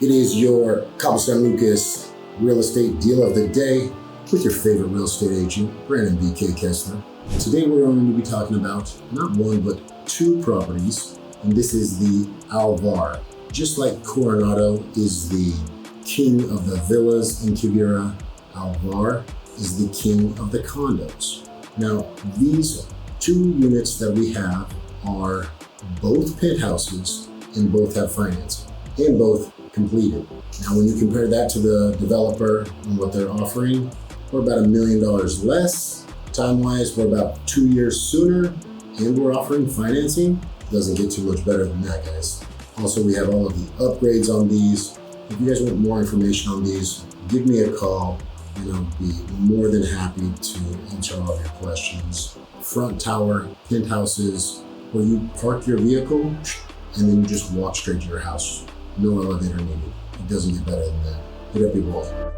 It is your Cabo San Lucas real estate deal of the day with your favorite real estate agent, Brandon Kesler. Today we're going to be talking about not one, but two properties, and this is the Alvar. Just like Coronado is the king of the villas in Quivira, Alvar is the king of the condos. Now, these two units that we have are both penthouses and both have financing and both completed. Now, when you compare that to the developer and what they're offering, we're about $1 million less. Time-wise, we're about 2 years sooner, and we're offering financing. Doesn't get too much better than that, guys. Also, we have all of the upgrades on these. If you guys want more information on these, give me a call, and I'll be more than happy to answer all of your questions. Front tower, penthouses, where you park your vehicle, and then you just walk straight to your house. No elevator needed. It doesn't get better than that. Hit up your boy.